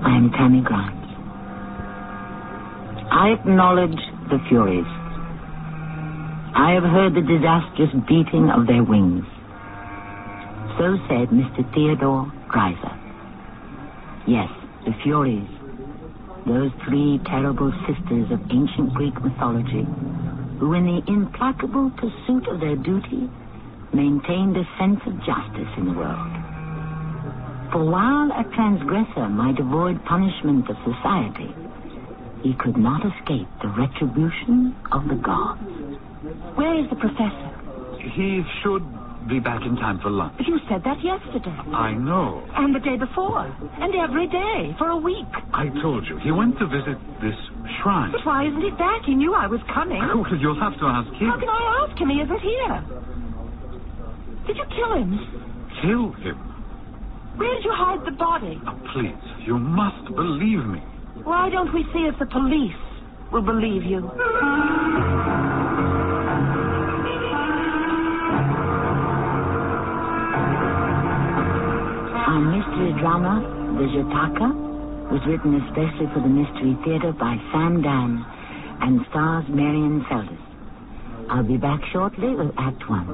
I am Tammy Grimes. I acknowledge the Furies. I have heard the disastrous beating of their wings. So said Mr. Theodore Dreiser. Yes, the Furies, those three terrible sisters of ancient Greek mythology, who in the implacable pursuit of their duty maintained a sense of justice in the world. For while a transgressor might avoid punishment of society, he could not escape the retribution of the gods. Where is the professor? He should be back in time for lunch. You said that yesterday. I know. And the day before. And every day for a week. I told you. He went to visit this shrine. But why isn't he back? He knew I was coming. Well, you'll have to ask him. How can I ask him? He isn't here. Did you kill him? Kill him? Where did you hide the body? Oh, please, you must believe me. Why don't we see if the police will believe you? Our mystery drama, The Jataka, was written especially for the Mystery Theater by Sam Dan and stars Marion Seldes. I'll be back shortly with Act 1.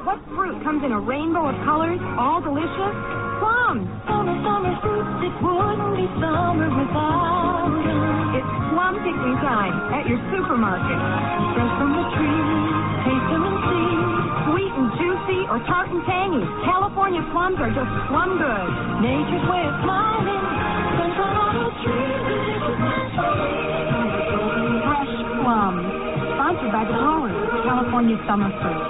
What fruit comes in a rainbow of colors, all delicious? Plums. Summer fruits, it wouldn't be summer without them. It's plum picking time at your supermarket. Fresh from the tree, taste them and see. Sweet and juicy or tart and tangy, California plums are just plum good. Nature's way of smiling, sunshine on a tree. Fresh plums. Sponsored by the Growers, California summer fruit.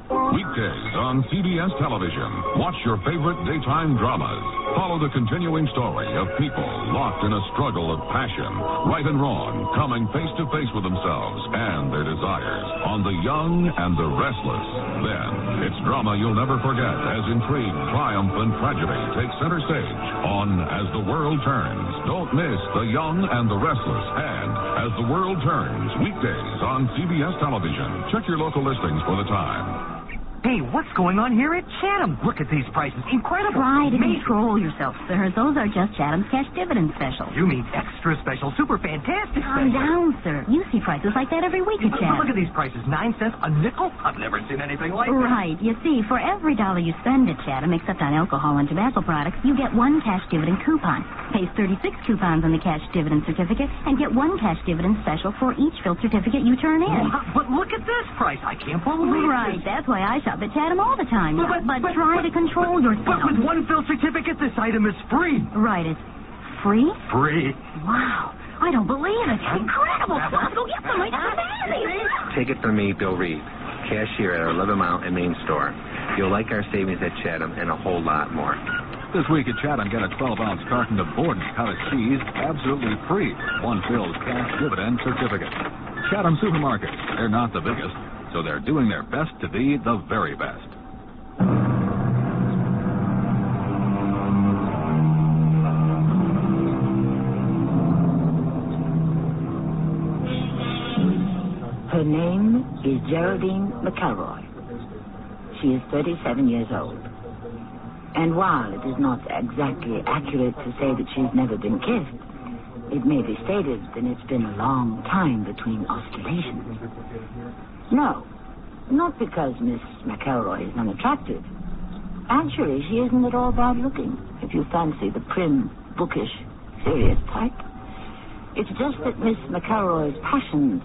Weekdays on CBS television. Watch your favorite daytime dramas. Follow the continuing story of people locked in a struggle of passion, right and wrong, coming face to face with themselves and their desires on The Young and the Restless. Then, it's drama you'll never forget as intrigue, triumph, and tragedy take center stage on As the World Turns. Don't miss The Young and the Restless and As the World Turns, weekdays on CBS television. Check your local listings for the time. Hey, what's going on here at Chatham? Look at these prices. Incredible. Try to control yourself, sir. Those are just Chatham's cash dividend specials. You mean extra special, super fantastic Calm special. down, sir. You see prices like that every week at Chatham. Look at these prices. 9 cents a nickel? I've never seen anything like that. Right. You see, for every $1 you spend at Chatham, except on alcohol and tobacco products, you get 1 cash dividend coupon. Paste 36 coupons on the cash dividend certificate and get 1 cash dividend special for each filled certificate you turn in. But look at this price. I can't believe Right. this. That's why I shop at Chatham all the time. But But try to control yourself. But with 1 filled certificate, this item is free. Right, it's free? Free. Wow. I don't believe it. Incredible. Let's go get some. It's amazing. Take it from me, Bill Reed, cashier at our 11 Mile and Main store. You'll like our savings at Chatham and a whole lot more. This week at Chatham, get a 12-ounce carton of Borden's cottage cheese absolutely free. 1 filled cash dividend certificate. Chatham Supermarkets. They're not the biggest, so they're doing their best to be the very best. Her name is Geraldine McElroy. She is 37 years old. And while it is not exactly accurate to say that she's never been kissed, it may be stated that it's been a long time between osculations. No, not because Miss McElroy is unattractive. Actually, she isn't at all bad looking, if you fancy the prim, bookish, serious type. It's just that Miss McElroy's passions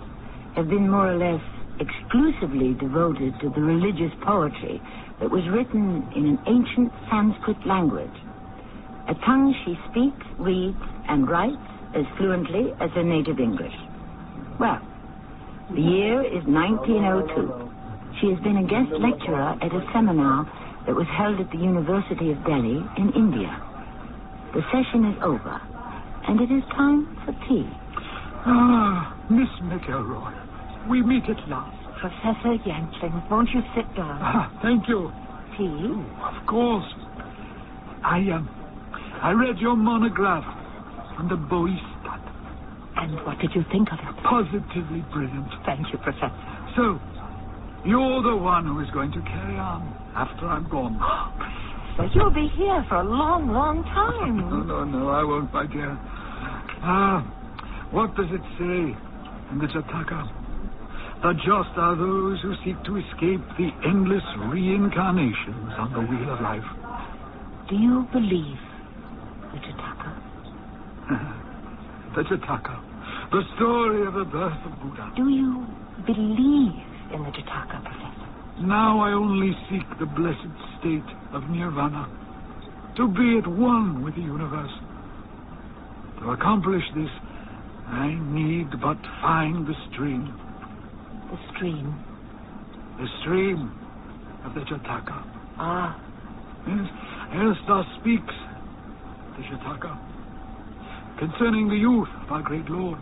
have been more or less exclusively devoted to the religious poetry that was written in an ancient Sanskrit language, a tongue she speaks, reads, and writes as fluently as her native English. Well, the year is 1902. She has been a guest lecturer at a seminar that was held at the University of Delhi in India. The session is over, and it is time for tea. Ah, Miss McElroy, we meet at last. Professor Yankling, won't you sit down? Ah, thank you. Tea? Oh, of course. I read your monograph on the Boistat. And what did you think of it? Positively brilliant. Thank you, Professor. So, you're the one who is going to carry on after I'm gone. Professor, you'll be here for a long, long time. No, I won't, my dear. What does it say in the Jataka? The just are those who seek to escape the endless reincarnations on the wheel of life. Do you believe the Jataka? The Jataka. The story of the birth of Buddha. Do you believe in the Jataka, Professor? Now I only seek the blessed state of nirvana. To be at one with the universe. To accomplish this, I need but find the stream. The stream? The stream of the Jataka. Ah. Yes, thus speaks the Jataka concerning the youth of our great Lord.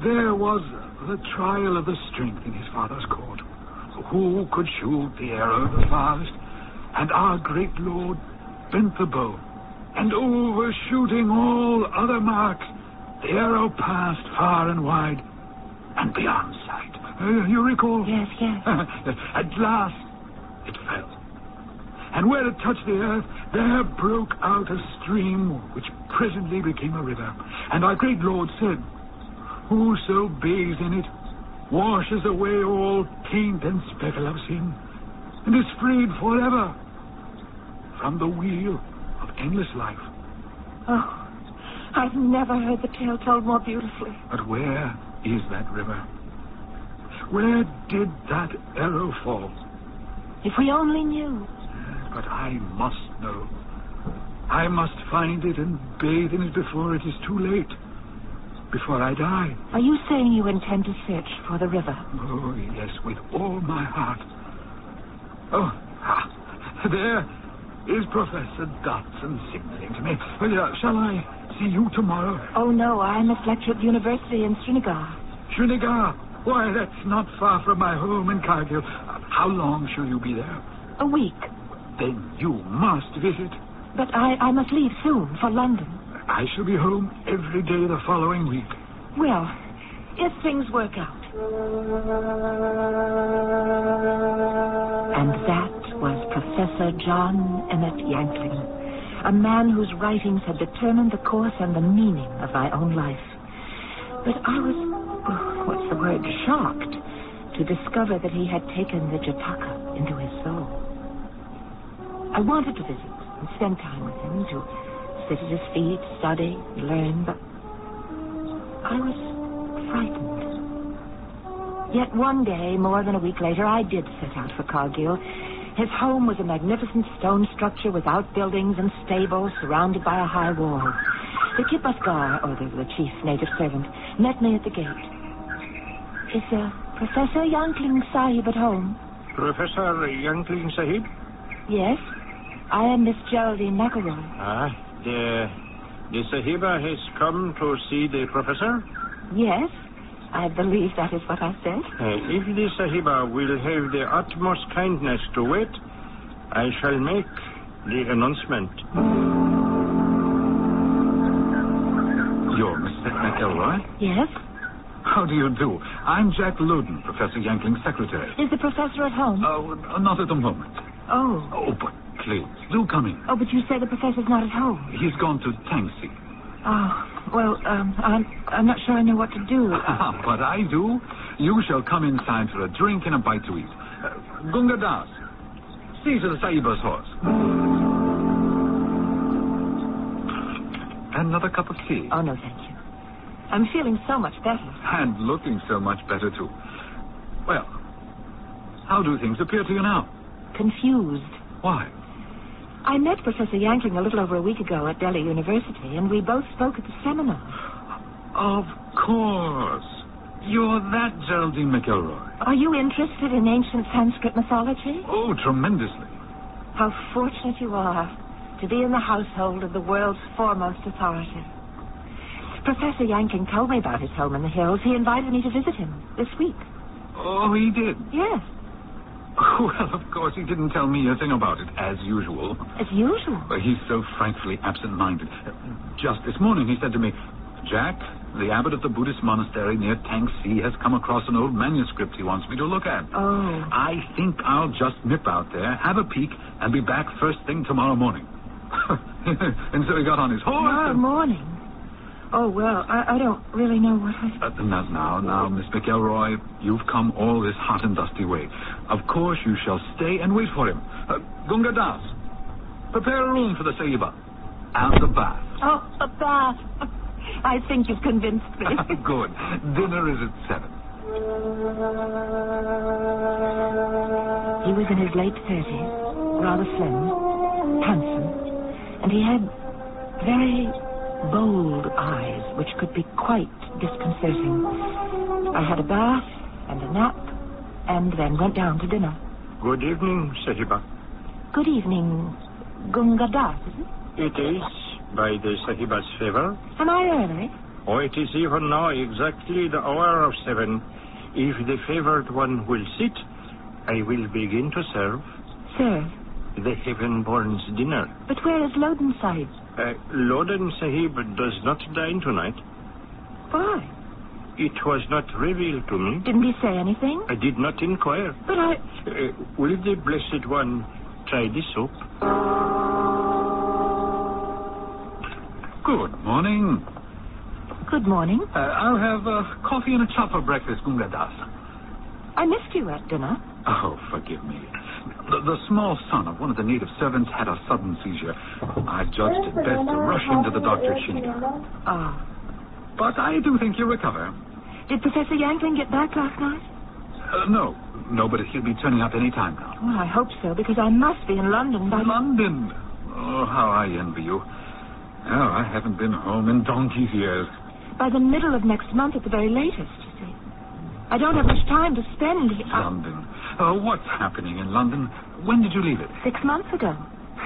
There was the trial of the strength in his father's court. Who could shoot the arrow the farthest? And our great Lord bent the bow, and overshooting all other marks, the arrow passed far and wide and beyond sight. You recall? Yes. At last, it fell. And where it touched the earth, there broke out a stream which presently became a river. And our great Lord said, whoso bathes in it washes away all taint and speckle of sin, and is freed forever from the wheel of endless life. Oh, I've never heard the tale told more beautifully. But where is that river? Where did that arrow fall? If we only knew. But I must know. I must find it and bathe in it before it is too late. Before I die. Are you saying you intend to search for the river? Oh, yes, with all my heart. Oh, there is Professor Dodson signaling to me. Well, shall I see you tomorrow? Oh, no, I must lecture at the university in Srinagar. Srinagar? Why, that's not far from my home in Cargill. How long shall you be there? A week. Then you must visit. But I must leave soon for London. I shall be home every day the following week. Well, if things work out. And that was Professor John Emmett Yankling, a man whose writings had determined the course and the meaning of my own life. But I was, shocked to discover that he had taken the Jataka into his soul. I wanted to visit and spend time with him, to sit at his feet, study, learn, but I was frightened. Yet one day, more than a week later, I did set out for Cargill. His home was a magnificent stone structure with outbuildings and stables surrounded by a high wall. The Kipasgar, or the chief native servant, met me at the gate. Is Professor Yankling Sahib at home? Professor Yankling Sahib? Yes. I am Miss Geraldine McElroy. The Sahiba has come to see the professor? Yes, I believe that is what I said. If the Sahiba will have the utmost kindness to wait, I shall make the announcement. You're Mrs. McElroy? Yes. How do you do? I'm Jack Loudon, Professor Yankling's secretary. Is the professor at home? Oh, not at the moment. Oh. Oh, but please, do come in. Oh, but you say the professor's not at home. He's gone to Tangsy. Oh, well, I'm not sure I know what to do. But I do. You shall come inside for a drink and a bite to eat. Gunga Das, see to the Sahiba's horse. Another cup of tea? Oh, no, thank you. I'm feeling so much better. And looking so much better, too. Well, how do things appear to you now? Confused. Why? I met Professor Yankling a little over a week ago at Delhi University, and we both spoke at the seminar. Of course. You're that Geraldine McElroy. Are you interested in ancient Sanskrit mythology? Oh, tremendously. How fortunate you are to be in the household of the world's foremost authority. Professor Yankling told me about his home in the hills. He invited me to visit him this week. Oh, he did? Yes. Well, of course, he didn't tell me a thing about it, as usual. As usual? He's so frankly absent-minded. Just this morning, he said to me, Jack, The abbot of the Buddhist monastery near Tangsi has come across an old manuscript he wants me to look at. Oh. I think I'll just nip out there, have a peek, and be back first thing tomorrow morning. And so he got on his horse. Tomorrow morning? Oh, well, I don't really know what I... Now, Miss McElroy, you've come all this hot and dusty way. Of course you shall stay and wait for him. Gunga Das, prepare a room for the Sahiba. And a bath. Oh, a bath. I think you've convinced me. Good. Dinner is at 7. He was in his late 30s, rather slim, handsome, and he had very bold eyes, which could be quite disconcerting. I had a bath and a nap, and then went down to dinner. Good evening, Sahiba. Good evening, Gunga Das, is it? It is, by the Sahiba's favor. Am I early? Oh, it is even now exactly the hour of 7. If the favored one will sit, I will begin to serve. Serve? The heaven-born's dinner. But where is Loden Sahib? Loden Sahib does not dine tonight. Why? It was not revealed to me. Didn't he say anything? I did not inquire. But I... will the Blessed One try the soup? Good morning. Good morning. I'll have coffee and a chop for breakfast, Gunga Das. I missed you at dinner. Oh, forgive me. The small son of one of the native servants had a sudden seizure. I judged it best to rush him to the doctor at Shinigar. Ah. But I do think he'll recover. Did Professor Yankling get back last night? No, but he'll be turning up any time now. Well, I hope so, because I must be in London by... London? Oh, how I envy you. Oh, I haven't been home in donkey's years. By the middle of next month at the very latest, you see. I don't have much time to spend here. London. Oh, what's happening in London? When did you leave it? 6 months ago.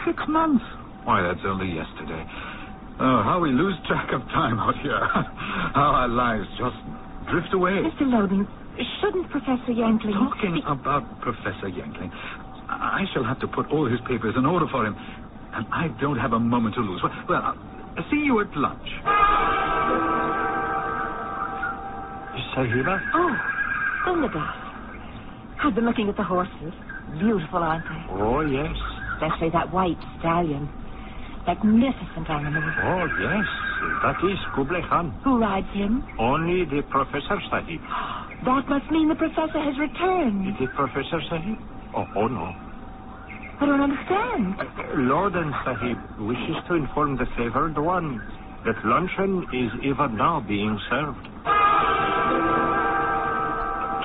6 months? Why, that's only yesterday. Oh, how we lose track of time out here. How our lives just drift away. Mr. Loden, shouldn't Professor Yankling... Talking about Professor Yankling, I shall have to put all his papers in order for him, and I don't have a moment to lose. Well, I'll see you at lunch. Sahiba? Oh, Gunga Das. I've been looking at the horses. Beautiful, aren't they? Oh, yes. Especially that white stallion. Magnificent animal. Oh, yes. That is Kublai Khan. Who rides him? Only the Professor Sahib. That must mean the professor has returned. The Professor Sahib? Oh, no. I don't understand. Loden Sahib wishes to inform the favored one that luncheon is even now being served.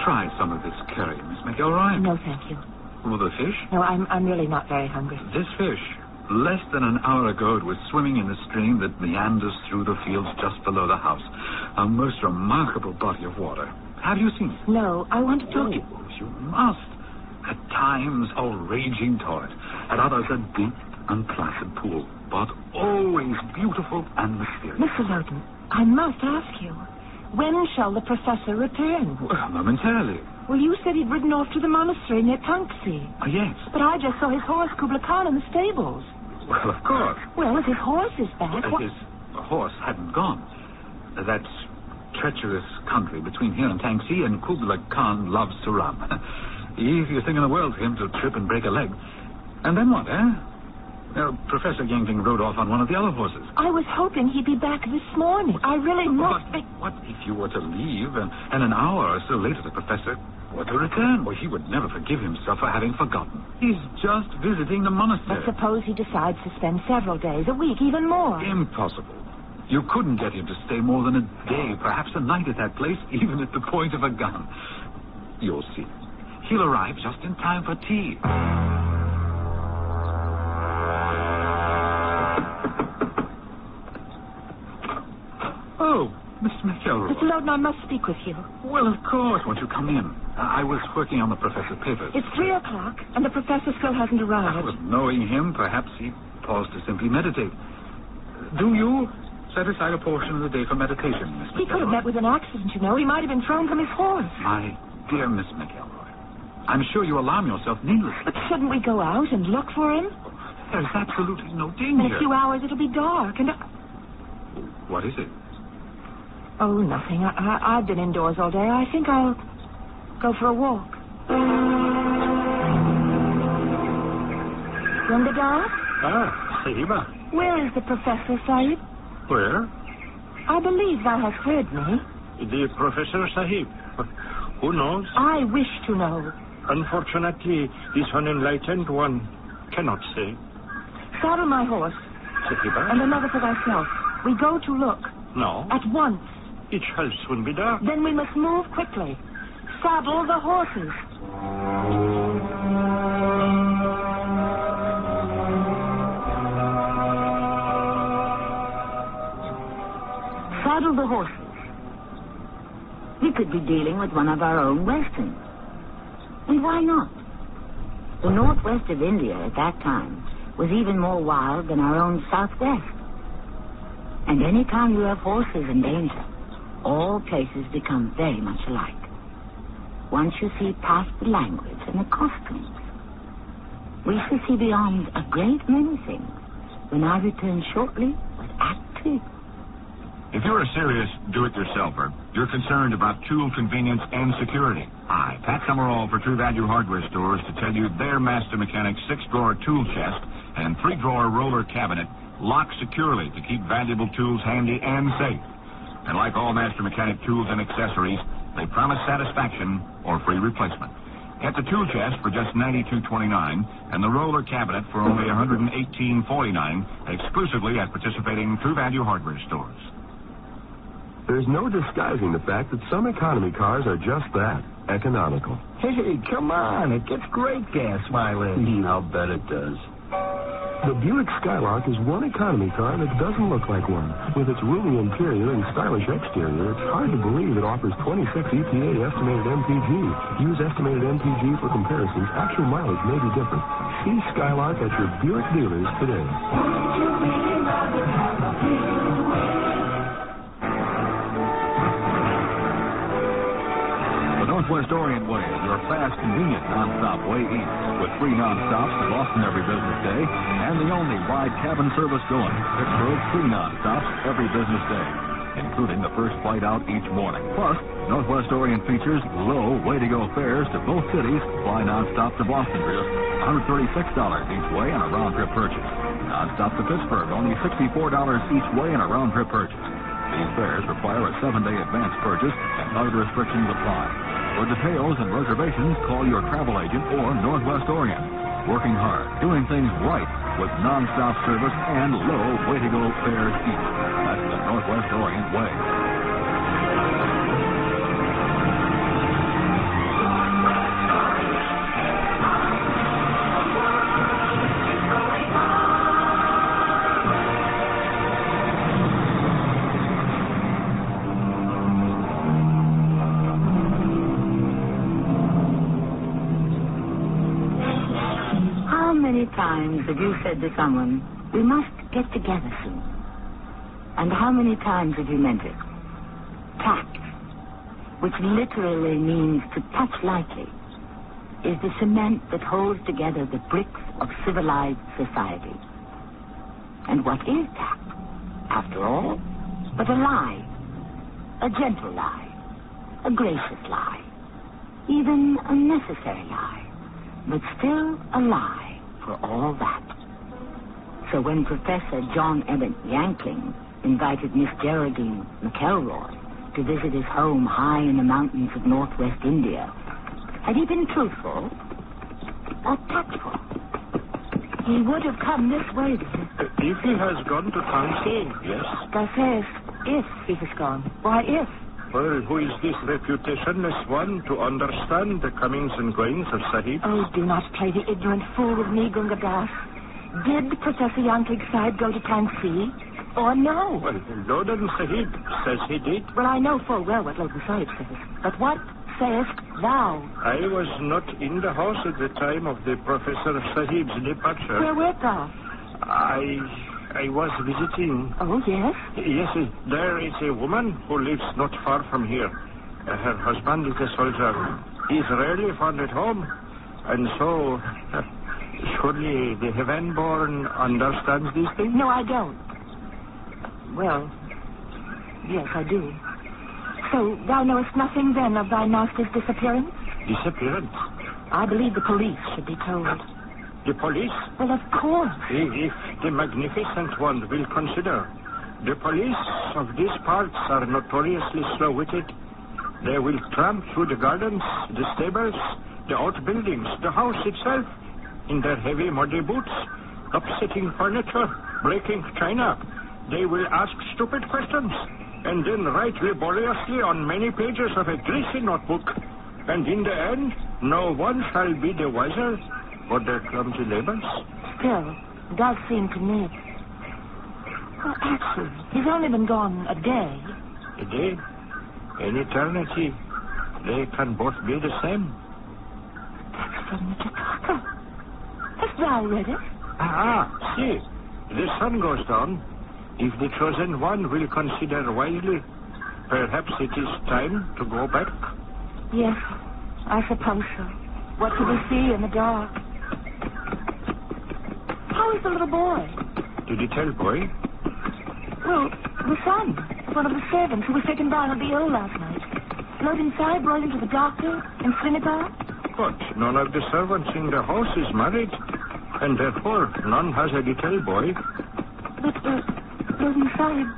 Try some of this curry, Miss McElroy. No, thank you. Well, the fish? No, I'm really not very hungry. This fish, less than an hour ago, it was swimming in the stream that meanders through the fields just below the house. A most remarkable body of water. Have you seen it? No, I want to talk to you. You must. At times, a raging torrent. At others, a deep and placid pool. But always beautiful and mysterious. Mr. Loden, I must ask you. When shall the professor return? Well, momentarily. Well, you said he'd ridden off to the monastery near Tangsi. Yes. But I just saw his horse, Kublai Khan, in the stables. Well, of course. Well, if his horse is back... His horse hadn't gone. That treacherous country between here and Tangsi, and Kublai Khan loves to run. Easiest thing in the world for him to trip and break a leg. And then what, Professor Yankling rode off on one of the other horses. I was hoping he'd be back this morning. I really must... But what if you were to leave, and an hour or so later the professor were to return? Well, he would never forgive himself for having forgotten. He's just visiting the monastery. But suppose he decides to spend several days, a week, even more. Impossible. You couldn't get him to stay more than a day, perhaps a night at that place, even at the point of a gun. You'll see. He'll arrive just in time for tea. Oh, Miss McElroy. Mr. Loden, I must speak with you. Well, of course. Won't you come in? I was working on the professor's papers. It's 3 o'clock, and the professor still hasn't arrived. Well, knowing him, perhaps he paused to simply meditate. Do you set aside a portion of the day for meditation, Miss McElroy? He could have met with an accident, you know. He might have been thrown from his horse. My dear Miss McElroy, I'm sure you alarm yourself needlessly. But shouldn't we go out and look for him? There's absolutely no danger. In a few hours, it'll be dark, and... What is it? Oh, nothing. I've been indoors all day. I think I'll go for a walk. Younger Dad? Ah, Sahiba. Where is the Professor, Sahib? Where? I believe thou hast heard me. The Professor Sahib. Who knows? I wish to know. Unfortunately, this unenlightened one cannot say. Saddle my horse. Sahiba? And another for thyself. We go to look. No. At once. It shall soon be dark. Then we must move quickly. Saddle the horses. Saddle the horses. We could be dealing with one of our own westerns. And why not? The northwest of India at that time was even more wild than our own southwest. And any time you have horses in danger, all places become very much alike. Once you see past the language and the costumes, we shall see beyond a great many things when I return shortly with Act 2. If you're a serious do-it-yourselfer, you're concerned about tool convenience and security. Hi, Pat Summerall for True Value Hardware Stores to tell you their Master Mechanic 6-drawer tool chest and 3-drawer roller cabinet lock securely to keep valuable tools handy and safe. And like all Master Mechanic tools and accessories, they promise satisfaction or free replacement. Get the tool chest for just $92.29 and the roller cabinet for only $118.49 exclusively at participating True Value Hardware Stores. There's no disguising the fact that some economy cars are just that, economical. Hey, come on. It gets great gas mileage. I'll bet it does. The Buick Skylark is one economy car that doesn't look like one. With its roomy interior and stylish exterior, it's hard to believe it offers 26 EPA estimated MPG. Use estimated MPG for comparisons. Actual mileage may be different. See Skylark at your Buick dealers today. Northwest Orient Way is your fast, convenient non-stop way east, with 3 non-stops to Boston every business day, and the only wide cabin service going. Pittsburgh, 3 non-stops every business day, including the first flight out each morning. Plus, Northwest Orient features low way-to-go fares to both cities. Fly non-stop to Boston for just $136 each way on a round-trip purchase. Non-stop to Pittsburgh, only $64 each way on a round-trip purchase. These fares require a 7-day advance purchase, and other restrictions apply. For details and reservations, call your travel agent or Northwest Orient. Working hard, doing things right with non-stop service and low way-to-go fares each. That's the Northwest Orient way. Times have you said to someone, we must get together soon? And how many times have you meant it? Tact, which literally means to touch lightly, is the cement that holds together the bricks of civilized society. And what is tact, after all, but a lie, a gentle lie, a gracious lie, even a necessary lie, but still a lie. For all that. So when Professor John Emmett Yankling invited Miss Geraldine McElroy to visit his home high in the mountains of northwest India, had he been truthful or tactful? He would have come this way then. If he has gone to Tansy, yes. Thou sayest if he has gone. Why if? Well, who is this reputationless one to understand the comings and goings of Sahib? Oh, do not play the ignorant fool with me, Gungadas. Did Professor Yankling's side go to Tansy, or no? Well, Loden Sahib says he did. Well, I know full well what Loden Sahib says. But what sayest thou? I was not in the house at the time of the Professor Sahib's departure. Where wert thou? I was visiting. Oh, yes? Yes, there is a woman who lives not far from here. Her husband is a soldier. He is rarely found at home. And so, surely the heaven-born understands these things? No, I don't. Well, yes, I do. So thou knowest nothing, then, of thy master's disappearance? Disappearance? I believe the police should be told. The police? Well, of course. If the magnificent one will consider. The police of these parts are notoriously slow-witted. They will tramp through the gardens, the stables, the outbuildings, the house itself, in their heavy, muddy boots, upsetting furniture, breaking china. They will ask stupid questions, and then write laboriously on many pages of a greasy notebook. And in the end, no one shall be the wiser for their clumsy labors. Still, it does seem to me... Well, actually, he's only been gone a day. A day? An eternity. They can both be the same. That's from the Jataka. Hast thou read it? See. The sun goes down. If the chosen one will consider wisely, perhaps it is time to go back. Yes, I suppose so. What could we see in the dark? How is the little boy? Did you tell boy? Well, the son of one of the servants who was taken down at the ill last night. Load inside, brought into the doctor, and Sinibar. But none of the servants in the house is married, and therefore none has a little boy. But Load inside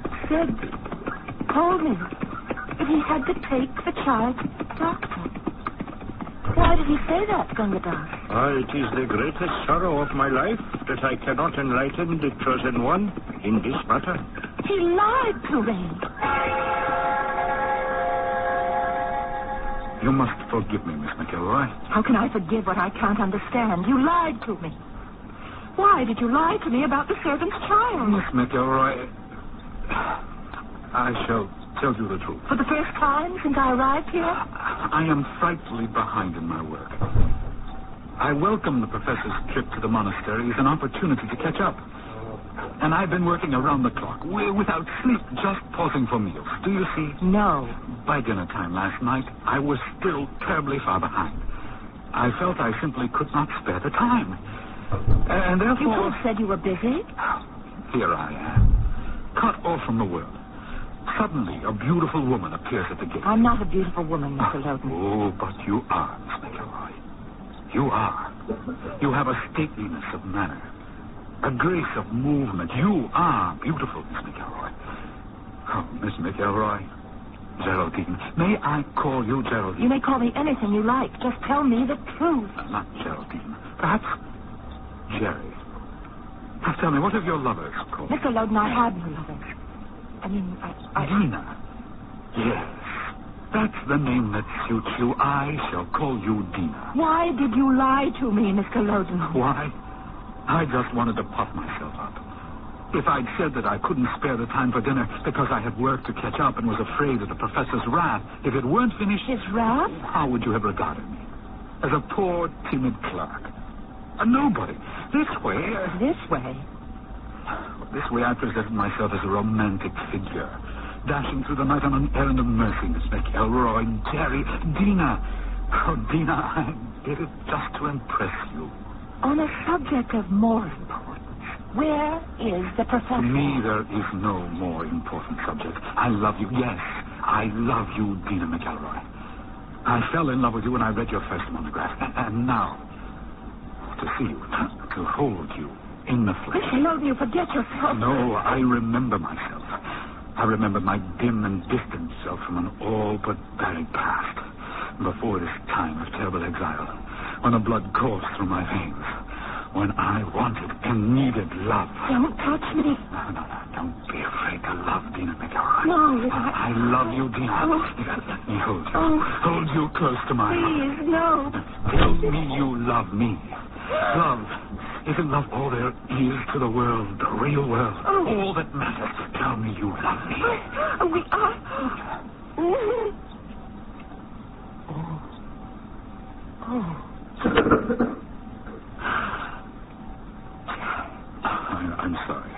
told me that he had to take the child to the doctor. Why did he say that, Gangadhar? It is the greatest sorrow of my life that I cannot enlighten the chosen one in this matter. He lied to me. You must forgive me, Miss McElroy. How can I forgive what I can't understand? You lied to me. Why did you lie to me about the servant's child? Miss McElroy, I shall tell you the truth. For the first time since I arrived here? I am frightfully behind in my work. I welcome the professor's trip to the monastery as an opportunity to catch up. And I've been working around the clock, without sleep, just pausing for meals. Do you see? No. By dinner time last night, I was still terribly far behind. I felt I simply could not spare the time. And therefore... You could have said you were busy. Here I am, cut off from the world. Suddenly, a beautiful woman appears at the gate. I'm not a beautiful woman, Mr. Loden. Oh, but you are, Miss McElroy. You are. You have a stateliness of manner, a grace of movement. You are beautiful, Miss McElroy. Oh, Miss McElroy. Geraldine. May I call you Geraldine? You may call me anything you like. Just tell me the truth. Not Geraldine. Perhaps Jerry. Now tell me, what have your lovers called? Mr. Loden, I had no lovers. I mean, Dina. Yes. That's the name that suits you. I shall call you Dina. Why did you lie to me, Mr. Loden? Why? I just wanted to puff myself up. If I'd said that I couldn't spare the time for dinner because I had work to catch up and was afraid of the professor's wrath, if it weren't finished... His wrath? How would you have regarded me? As a poor, timid clerk. A nobody. This way... This way? This way I presented myself as a romantic figure, dashing through the night on an errand of mercy, Miss McElroy, Jerry, Dina. Oh, Dina, I did it just to impress you. On a subject of more importance, where is the professor? To me, there is no more important subject. I love you. Yes, I love you, Dina McElroy. I fell in love with you when I read your first monograph. And now, to see you, to hold you in the flesh. Mr. Loden, you forget yourself. No, I remember myself. I remember my dim and distant self from an all but buried past. Before this time of terrible exile, when the blood coursed through my veins, when I wanted and needed love. Don't touch me. No. Don't be afraid to love, Dina McElroy. No. I love you, Dina. Oh. Let me hold you. Oh. Hold you close to my heart. Please, no. Tell me you love me. Love. Isn't love all there is to the world, the real world? Oh. All that matters. Tell me you love me. We are... I'm sorry.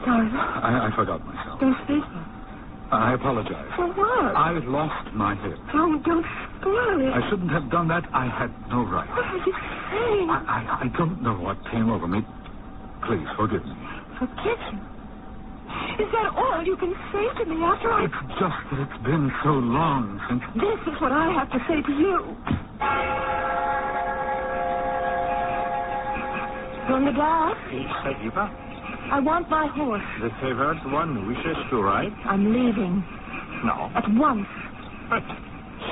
Sorry? I forgot myself. Don't speak. I apologize. For what? I lost my head. Don't spoil it. I shouldn't have done that. I had no right. What are you saying? I don't know what came over me. Please, forgive me. Forgive you? Is that all you can say to me after I... It's just that it's been so long since... This is what I have to say to you. Gunga, Sahiba, I want my horse. the favored one wishes to ride. I'm leaving. No. At once. But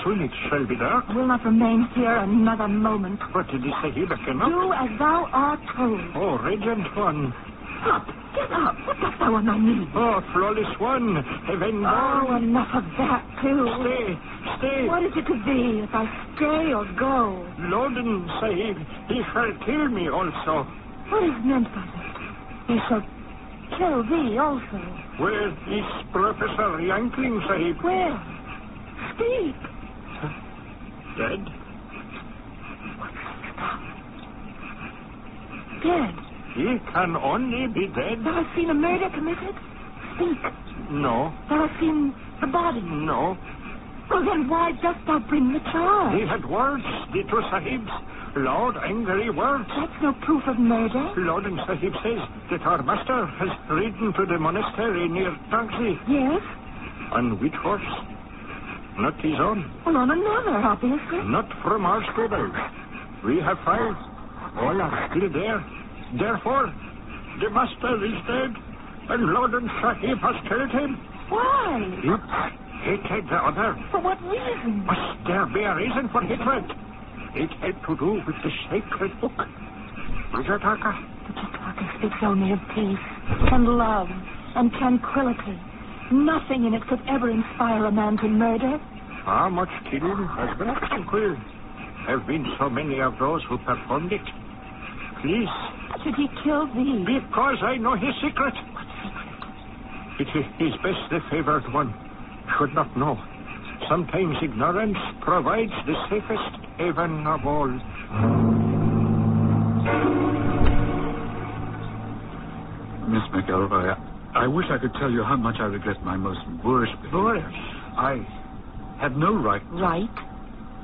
soon it shall be dark. I will not remain here another moment. But the Sahiba cannot. Do as thou art told. Oh, Regent One. Up. Get up. What dost thou on thy knee? Oh, flawless one. Heaven Oh, born. enough of that, too. Stay. What is it to thee if I stay or go? Loden Sahib, he shall kill me also. What is meant by that? He shall kill thee also. Where is Professor Yankling Sahib? Where? Speak. Dead? What sayest thou? Dead. He can only be dead. Thou hast seen a murder committed? Speak. No. Thou hast seen the body? No. Well, then why dost thou bring the charge? He had words, the two Sahibs. Loud, angry words. That's no proof of murder. Loden Sahib says that our master has ridden to the monastery near Taxi. Yes? On which horse? Not his own. Well, on another, obviously. Not from our stables. We have 5. All are still there. Therefore, the master is dead, and Loden Sahib has killed him. Why? He hated the other. For what reason? Must there be a reason for hatred? It had to do with the sacred book. Jataka. The Jataka speaks only of peace and love and tranquility. Nothing in it could ever inspire a man to murder. How much killing has been tranquil? Have been so many of those who performed it. Please. Should he kill thee? Because I know his secret. What secret? It is best the favored one should not know. Sometimes ignorance provides the safest haven of all. Miss McElroy, I wish I could tell you how much I regret my most boorish behavior. Boorish? I had no right. Right?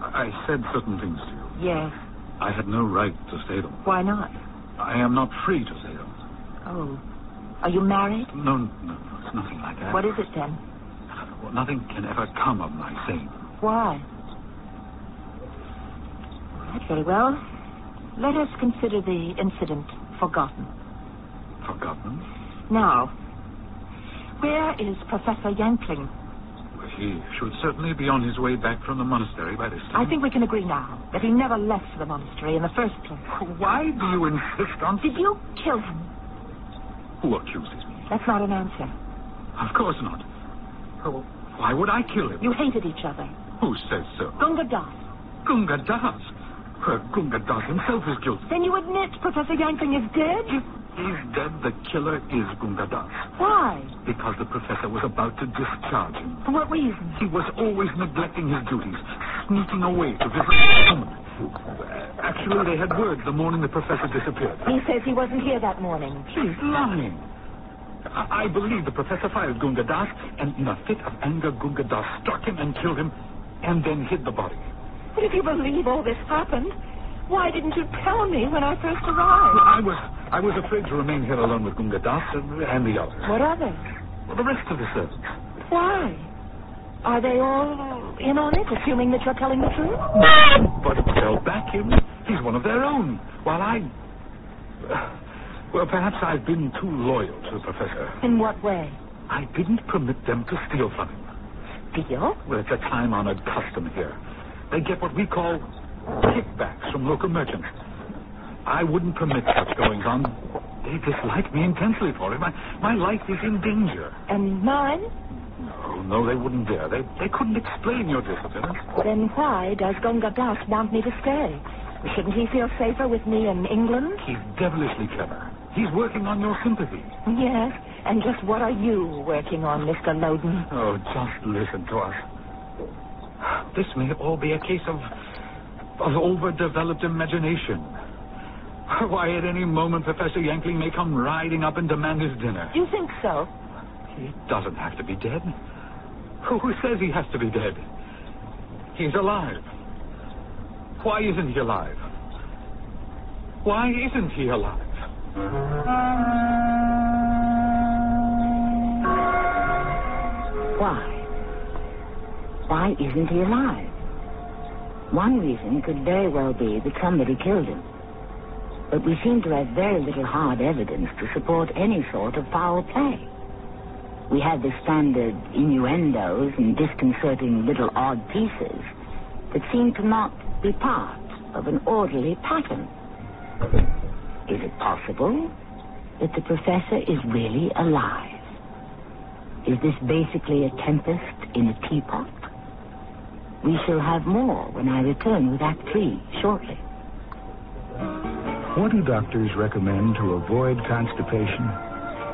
I said certain things to you. Yes. I had no right to say them. Why not? I am not free to say them. Oh. Are you married? No, it's nothing like that. What is it then? Well, nothing can ever come of my saying them. Why? That's very well. Let us consider the incident forgotten. Forgotten? Now, where is Professor Yankling? Well, he should certainly be on his way back from the monastery by this time. I think we can agree now that he never left the monastery in the first place. Why do you insist on... Did you kill him? Who accuses me? That's not an answer. Of course not. Oh, why would I kill him? You hated each other. Who says so? Gunga Das. Gunga Das? Gunga Das himself is guilty. Then you admit Professor Yankling is dead? If he's dead, the killer is Gunga Das. Why? Because the professor was about to discharge him. For what reason? He was always neglecting his duties, sneaking away to visit the woman. Actually, they had word the morning the professor disappeared. He says he wasn't here that morning. He's lying. I believe the professor fired Gunga Das, and in a fit of anger, Gunga Das struck him and killed him, and then hid the body. But if you believe all this happened, why didn't you tell me when I first arrived? I was afraid to remain here alone with Gunga Das and the others. What others? Well, the rest of the servants. Why? Are they all in on it, assuming that you're telling the truth? But they'll back him. He's one of their own. While well, perhaps I've been too loyal to the professor. In what way? I didn't permit them to steal from him. Steal? Well, it's a time-honored custom here. They get what we call kickbacks from local merchants. I wouldn't permit such goings on. They dislike me intensely for it. My life is in danger. And mine? No, they wouldn't dare. They couldn't explain your disappearance. Then why does Gunga Das want me to stay? Shouldn't he feel safer with me in England? He's devilishly clever. He's working on your sympathy. Yes, and just what are you working on, Mr. Loden? Oh, just listen to us. This may all be a case of overdeveloped imagination. Why, at any moment, Professor Yankling may come riding up and demand his dinner. You think so? He doesn't have to be dead. Who says he has to be dead? He's alive. Why isn't he alive? Why isn't he alive? Why? Why isn't he alive? One reason could very well be that somebody killed him. But we seem to have very little hard evidence to support any sort of foul play. We have the standard innuendos and disconcerting little odd pieces that seem to not be part of an orderly pattern. Is it possible that the professor is really alive? Is this basically a tempest in a teapot? We shall have more when I return with Act 3 shortly. What do doctors recommend to avoid constipation?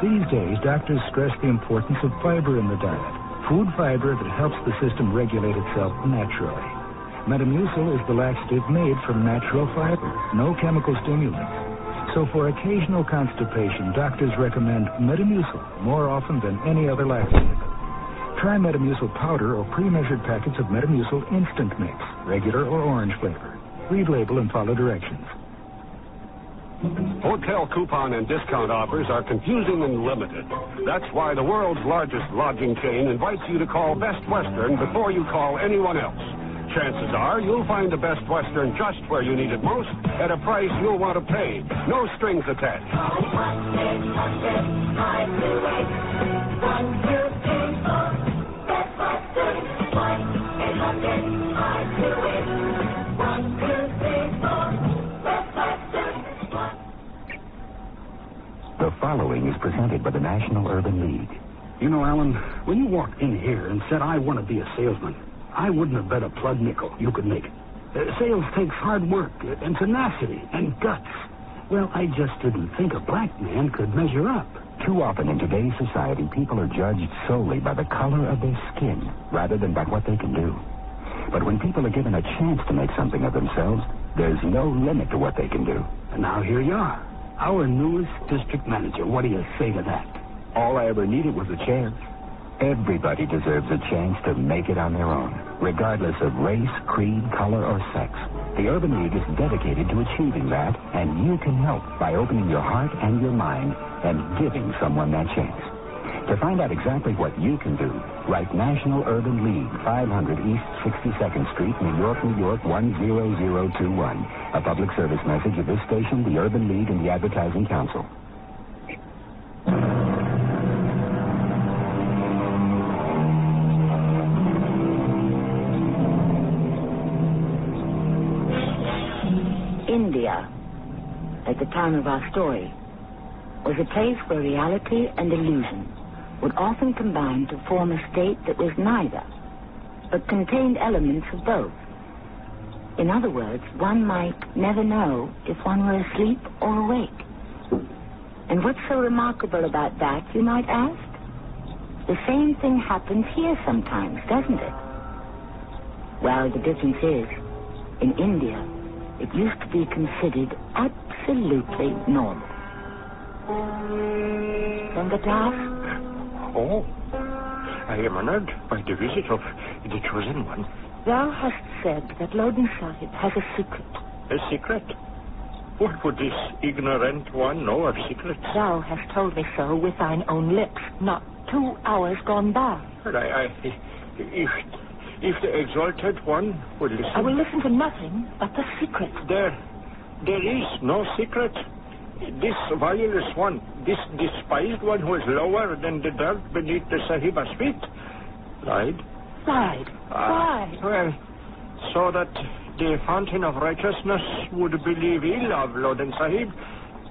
These days, doctors stress the importance of fiber in the diet. Food fiber that helps the system regulate itself naturally. Metamucil is the laxative made from natural fiber, no chemical stimulants. So for occasional constipation, doctors recommend Metamucil more often than any other laxative. Try Metamucil powder or pre-measured packets of Metamucil instant mix, regular or orange flavor. Read label and follow directions. Hotel coupon and discount offers are confusing and limited. That's why the world's largest lodging chain invites you to call Best Western before you call anyone else. Chances are you'll find the Best Western just where you need it most at a price you'll want to pay. No strings attached. The following is presented by the National Urban League. You know, Alan, when you walked in here and said, I want to be a salesman, I wouldn't have bet a plug nickel you could make it. Sales takes hard work and tenacity and guts. Well, I just didn't think a black man could measure up. Too often in today's society, people are judged solely by the color of their skin rather than by what they can do. But when people are given a chance to make something of themselves, there's no limit to what they can do. And now here you are, our newest district manager. What do you say to that? All I ever needed was a chance. Everybody deserves a chance to make it on their own, regardless of race, creed, color, or sex. The Urban League is dedicated to achieving that, and you can help by opening your heart and your mind and giving someone that chance. To find out exactly what you can do, write National Urban League, 500 East 62nd Street, New York, New York, 10021. A public service message of this station, the Urban League, and the Advertising Council. India, at the time of our story, was a place where reality and illusion would often combine to form a state that was neither, but contained elements of both. In other words, one might never know if one were asleep or awake. And what's so remarkable about that, you might ask? The same thing happens here sometimes, doesn't it? Well, the difference is, in India, it used to be considered absolutely normal. Ganga. Oh, I am honored by the visit of the chosen one. Thou hast said that Loden Sahib has a secret. A secret? What would this ignorant one know of secrets? Thou hast told me so with thine own lips, not 2 hours gone by. But if the exalted one will listen... I will listen to nothing but the secret. There is no secret. This vilest one, this despised one who is lower than the dirt beneath the Sahiba's feet, lied. Lied? Well, so that the fountain of righteousness would believe ill of Loden Sahib,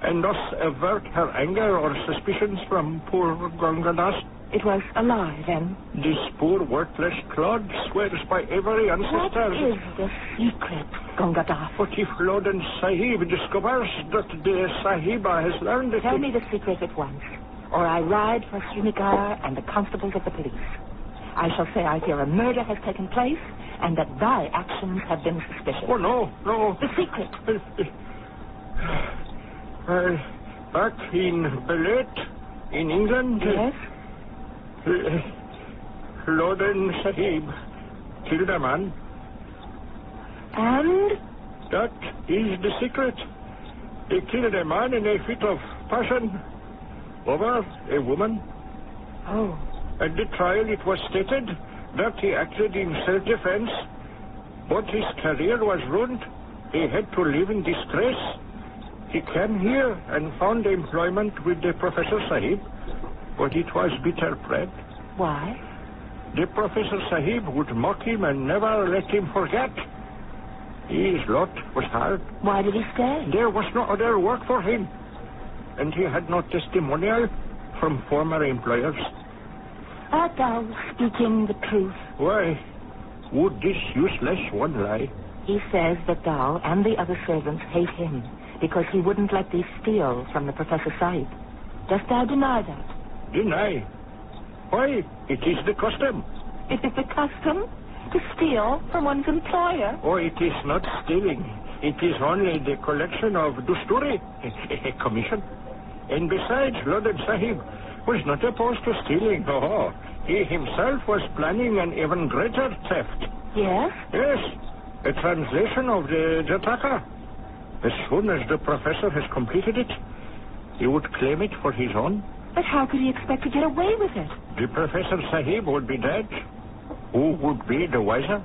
and thus avert her anger or suspicions from poor Gangadas. It was a lie, then? This poor worthless clod swears by every ancestor. What is the secret, Gangadas? What if Loden Sahib discovers that the Sahiba has learned it? Tell me the secret at once, or I ride for Srinagar and the constables of the police. I shall say I hear a murder has taken place, and that thy actions have been suspicious. Oh, no. The secret. Back in Belet, in England... Yes? Loden Sahib killed a man. And? That is the secret. He killed a man in a fit of passion over a woman. Oh. At the trial it was stated that he acted in self-defense, but his career was ruined. He had to live in disgrace. He came here and found employment with the Professor Sahib, but it was bitter bread. Why? The Professor Sahib would mock him and never let him forget. His lot was hard. Why did he stay? There was no other work for him, and he had no testimonial from former employers. Art thou speaking the truth? Why would this useless one lie? He says that thou and the other servants hate him because he wouldn't let thee steal from the Professor Sahib. Dost thou deny that? Deny? Why, it is the custom. It is the custom to steal from one's employer? Oh, it is not stealing. It is only the collection of dusturi, a commission. And besides, Lord Sahib was not opposed to stealing. Oh, he himself was planning an even greater theft. Yes? Yes, a translation of the Jataka. As soon as the professor has completed it, he would claim it for his own. But how could he expect to get away with it? The Professor Sahib would be dead. Who would be the wiser?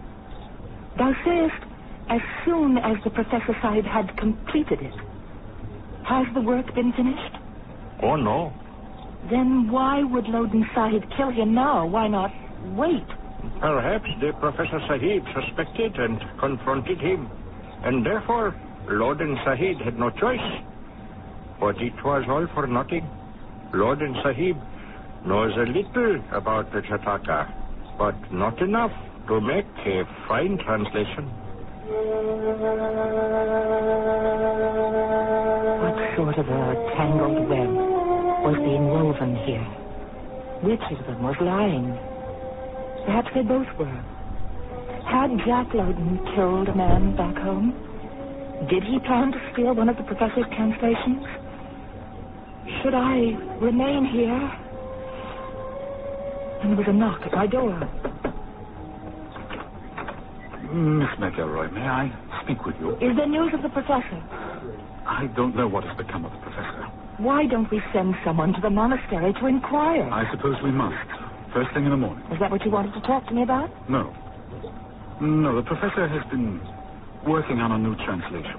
Thou sayest, as soon as the Professor Sahib had completed it. Has the work been finished? Oh, no. Then why would Loden Sahib kill him now? Why not wait? Perhaps the Professor Sahib suspected and confronted him, and therefore Loden Sahib had no choice. But it was all for nothing. Loden Sahib knows a little about the Jataka, but not enough to make a fine translation. What sort of a tangled web was being woven here? Which of them was lying? Perhaps they both were. Had Jack Loden killed a man back home? Did he plan to steal one of the professor's translations? Should I remain here? And there was a knock at my door. Miss McElroy, may I speak with you? Is there news of the professor? I don't know what has become of the professor. Why don't we send someone to the monastery to inquire? I suppose we must. First thing in the morning. Is that what you wanted to talk to me about? No. No, the professor has been working on a new translation.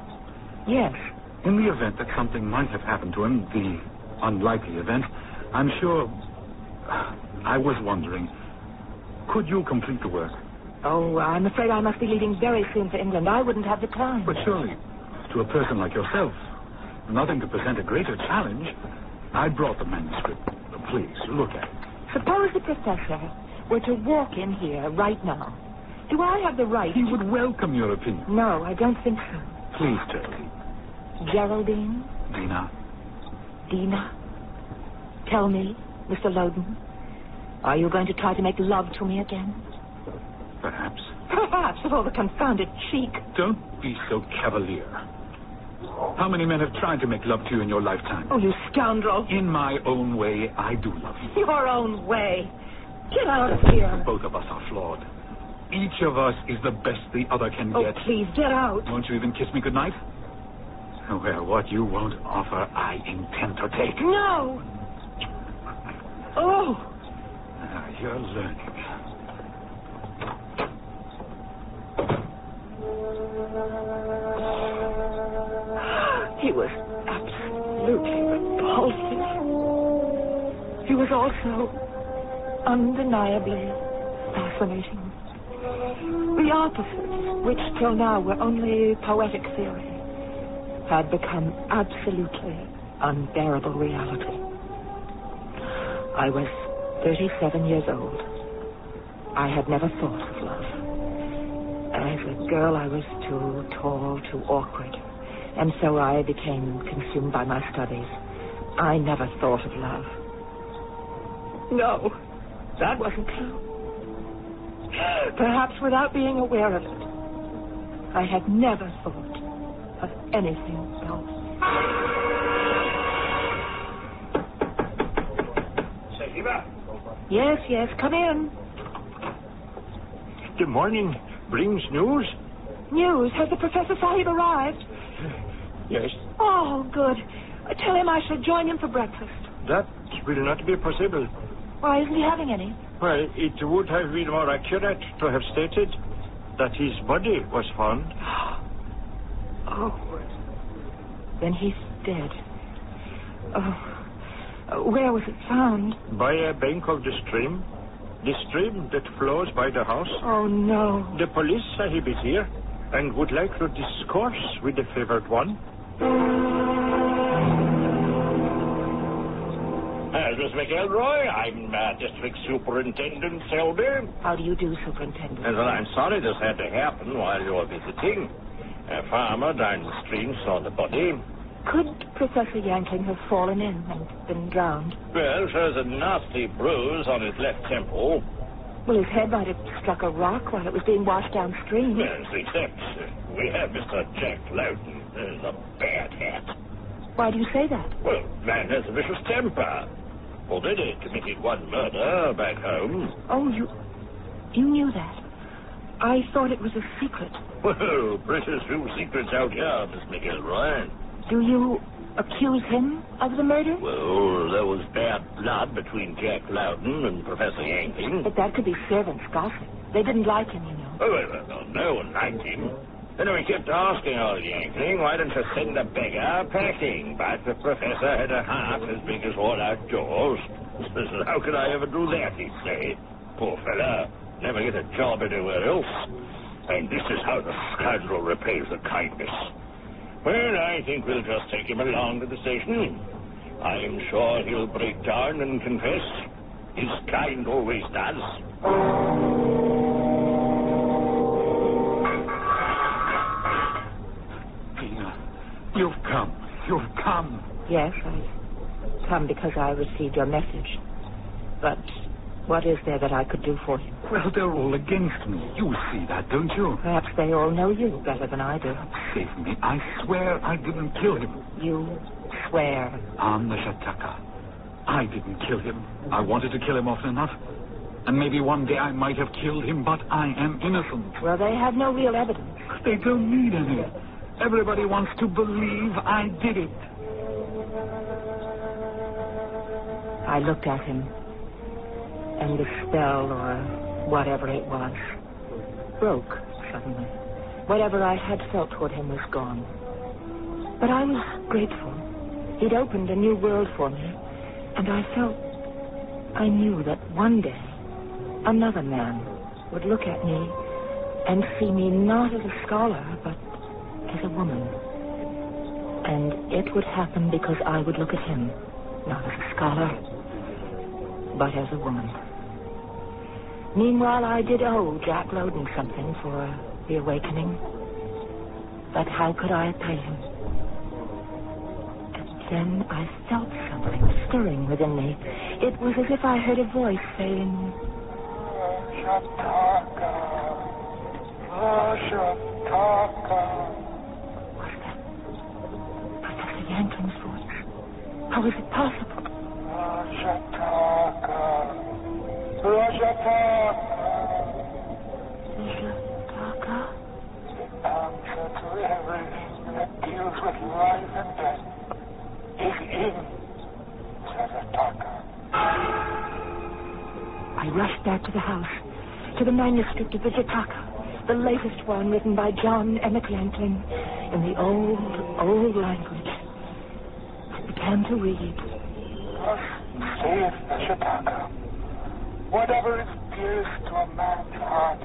Yes. In the event that something might have happened to him, the unlikely event, I'm sure... I was wondering, could you complete the work? Oh, I'm afraid I must be leaving very soon for England. I wouldn't have the time. But surely, to a person like yourself, nothing could present a greater challenge. I brought the manuscript. Please, look at it. Suppose the professor were to walk in here right now. Do I have the right? He would welcome your opinion. No, I don't think so. Please, Charlie. Geraldine? Dina? Tell me, Mr. Loden, are you going to try to make love to me again? Perhaps. Perhaps, with all the confounded cheek. Don't be so cavalier. How many men have tried to make love to you in your lifetime? Oh, you scoundrel. In my own way, I do love you. Your own way. Get out of here. Both of us are flawed. Each of us is the best the other can get. Oh, please, get out. Won't you even kiss me goodnight? Well, what you won't offer, I intend to take. No! Oh! You're learning. He was absolutely repulsive. He was also undeniably fascinating. The opposites, which till now were only poetic theory, had become absolutely unbearable reality. I was 37 years old. I had never thought of love. As a girl, I was too tall, too awkward, and so I became consumed by my studies. I never thought of love. No, that wasn't true. Perhaps without being aware of it, I had never thought of anything else. Yes, come in. The morning brings news. News? Has the Professor Sahib arrived? Yes. Oh, good. Tell him I shall join him for breakfast. That will not be possible. Why isn't he having any? Well, it would have been more accurate to have stated that his body was found. Oh. Then he's dead. Oh. Where was it found? By a bank of the stream. The stream that flows by the house. Oh, no. The police sahib is here and would like to discourse with the favored one. Miss McElroy, I'm District Superintendent Selby. How do you do, Superintendent? Well, I'm sorry this had to happen while you were visiting. A farmer down the stream saw the body. Could Professor Yankling have fallen in and been drowned? Well, there's a nasty bruise on his left temple. Well, his head might have struck a rock while it was being washed downstream. Yes, except we have Mr. Jack Loudon. There's a bad hat. Why do you say that? Well, man has a vicious temper. Already committed one murder back home. Oh, you knew that. I thought it was a secret. Well, precious few secrets out here, Miss McElroy. Do you accuse him of the murder? Well, there was bad blood between Jack Loudon and Professor Yankling. But that could be servants' gossip. They didn't like him, you know. Oh, well, no one liked him. And we kept asking old Yankling, why don't you send the beggar packing? But the professor had a heart as big as all outdoors. So how could I ever do that, he'd say. Poor fella, never get a job anywhere else. And this is how the scoundrel repays the kindness. Well, I think we'll just take him along to the station. I am sure he'll break down and confess. His kind always does. You've come. You've come. Yes, I've come because I received your message. But what is there that I could do for you? Well, they're all against me. You see that, don't you? Perhaps they all know you better than I do. Save me. I swear I didn't kill him. You swear? On the Jataka. I didn't kill him. I wanted to kill him often enough. And maybe one day I might have killed him, but I am innocent. Well, they have no real evidence. They don't need any. Everybody wants to believe I did it. I looked at him, and the spell, or whatever it was, broke suddenly. Whatever I had felt toward him was gone. But I was grateful. He'd opened a new world for me, and I knew that one day another man would look at me and see me not as a scholar, but as a woman. And it would happen because I would look at him, not as a scholar, but as a woman. Meanwhile, I did owe Jack Loudon something for the awakening. But how could I pay him? And then I felt something stirring within me. It was as if I heard a voice saying, Jataka, Jataka. Yankling's voice. How was it possible? Jataka. Jataka. Jataka? The answer to everything that deals with life and death is in Jataka. I rushed back to the house, to the manuscript of the Jataka, the latest one written by John Emmett Yankling in the old language. Began to read. Thus saith the Jataka, whatever is dearest to a man's heart,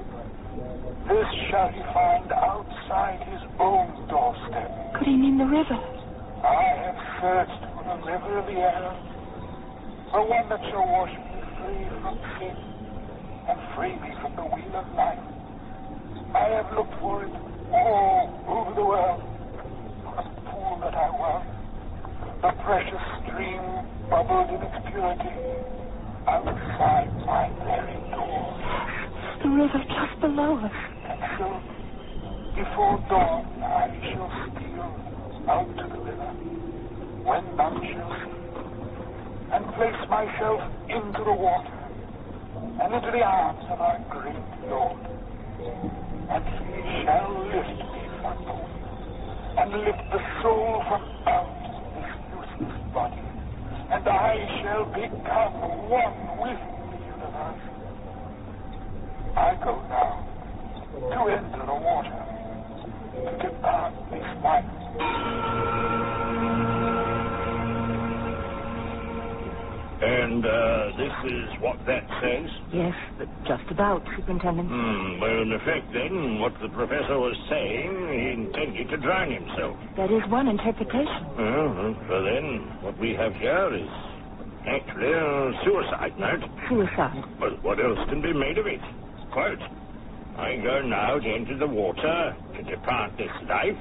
this shall he find outside his own doorstep. Could he mean the river? I have searched for the river of the air, the one that shall wash me free from sin and free me from the wheel of life. I have looked for it all over the world. What a fool that I was. The precious stream bubbled in its purity outside my very door. The river just below us. And so, before dawn, I shall steal out to the river, when none shall see, and place myself into the water, and into the arms of our great Lord. And he shall lift me from the wheel, and lift the soul from out body, and I shall become one with the universe. I go now to enter the water to depart this life. And this is what that says? Yes, but just about, Superintendent. Well, in effect, then, what the professor was saying, he intended to drown himself. That is one interpretation. So then, what we have here is actually a suicide note. Suicide? Well, what else can be made of it? Quote, I go now to enter the water to depart this life.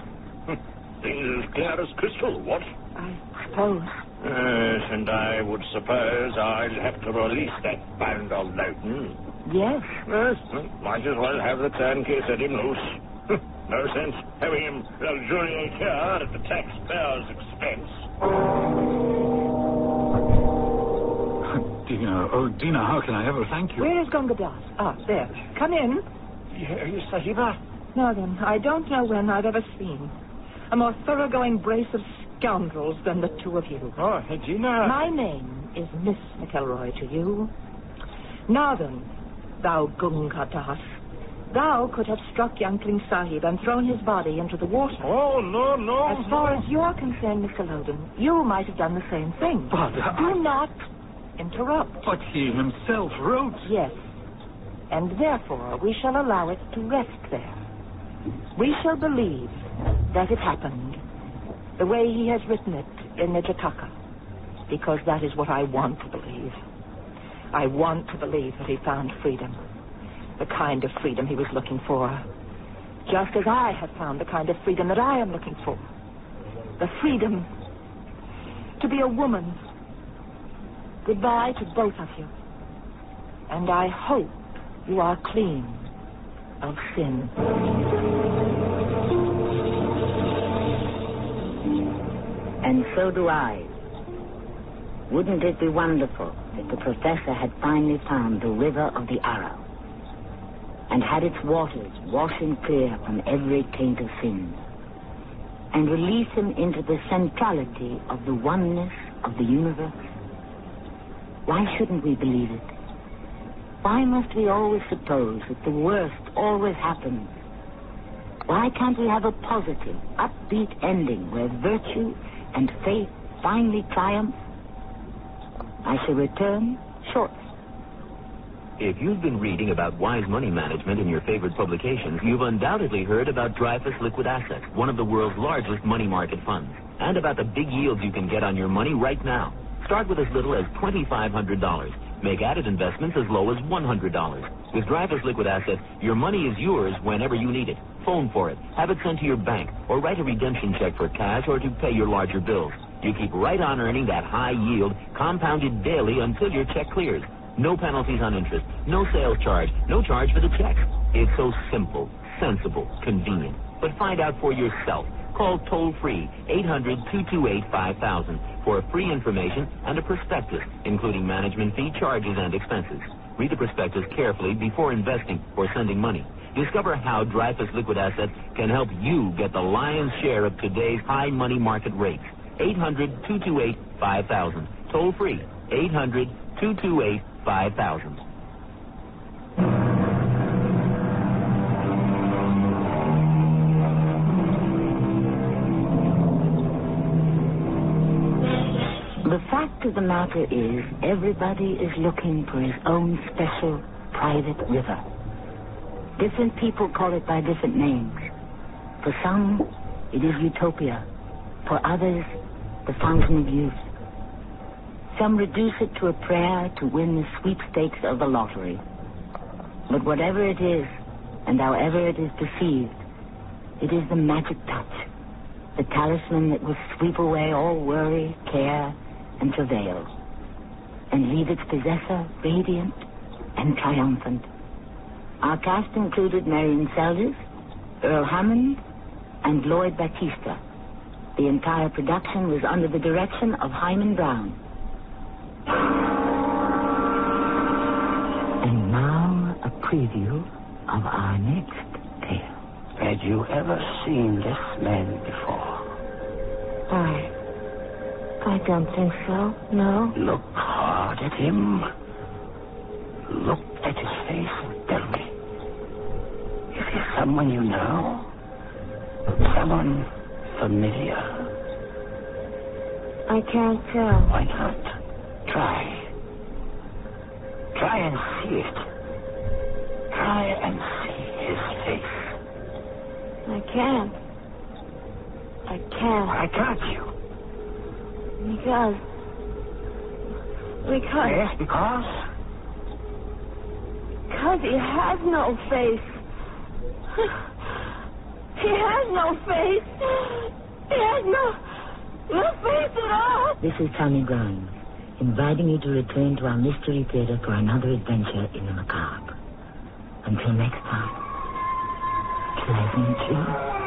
Things as clear as crystal, what? I suppose. Yes, and I would suppose I'll have to release that bound old Lowton. Yes. Yes, might as well have the turnkey set him loose. No sense having him luxuriate here at the taxpayer's expense. Dina, how can I ever thank you? Where is Gunga Das? Ah, there. Come in. Yes, Sahiba. Now then, I don't know when I've ever seen a more thoroughgoing brace of scoundrels than the two of you. Oh, Gina. My name is Miss McElroy to you. Now then, thou Gunga Das, thou could have struck Yankling Sahib and thrown his body into the water. Oh, no. As far as you're concerned, Mr. Loden, you might have done the same thing. But do not interrupt. But he himself wrote. Yes. And therefore, we shall allow it to rest there. We shall believe that it happened the way he has written it in the Jataka, because that is what I want to believe. I want to believe that he found freedom, the kind of freedom he was looking for, just as I have found the kind of freedom that I am looking for, the freedom to be a woman. Goodbye to both of you, and I hope you are clean of sin. And so do I. Wouldn't it be wonderful if the professor had finally found the river of the Arrow and had its waters wash him clear from every taint of sin and release him into the centrality of the oneness of the universe? Why shouldn't we believe it? Why must we always suppose that the worst always happens? Why can't we have a positive, upbeat ending where virtue and faith finally triumph? I shall return shortly. If you've been reading about wise money management in your favorite publications, you've undoubtedly heard about Dreyfus Liquid Assets, one of the world's largest money market funds, and about the big yields you can get on your money right now. Start with as little as $2,500. Make added investments as low as $100. With Dreyfus Liquid Assets, your money is yours whenever you need it. Phone for it, have it sent to your bank, or write a redemption check for cash or to pay your larger bills. You keep right on earning that high yield, compounded daily until your check clears. No penalties on interest, no sales charge, no charge for the check. It's so simple, sensible, convenient. But find out for yourself. Call toll-free 800-228-5000 for free information and a prospectus, including management fee, charges, and expenses. Read the prospectus carefully before investing or sending money. Discover how Dreyfus Liquid Assets can help you get the lion's share of today's high money market rates. 800-228-5000. Toll-free 800-228-5000. The fact of the matter is, everybody is looking for his own special private river. Different people call it by different names. For some, it is utopia. For others, the fountain of youth. Some reduce it to a prayer to win the sweepstakes of the lottery. But whatever it is, and however it is perceived, it is the magic touch, the talisman that will sweep away all worry, care, and travail, and leave its possessor radiant and triumphant. Our cast included Marion Seldes, Earl Hammond, and Lloyd Batista. The entire production was under the direction of Hyman Brown. And now a preview of our next tale. Had you ever seen this man before? I don't think so, no. Look hard at him. Look at his face and tell me. Is he someone you know? Someone familiar? I can't tell. Why not? Try. Try and see it. Try and see his face. I can't. I can't. Why can't you? Because... Yes, because? Because he has no face. He has no face. He has no face at all. This is Tommy Grimes, inviting you to return to our Mystery Theater for another adventure in the macabre. Until next time, pleasant dreams.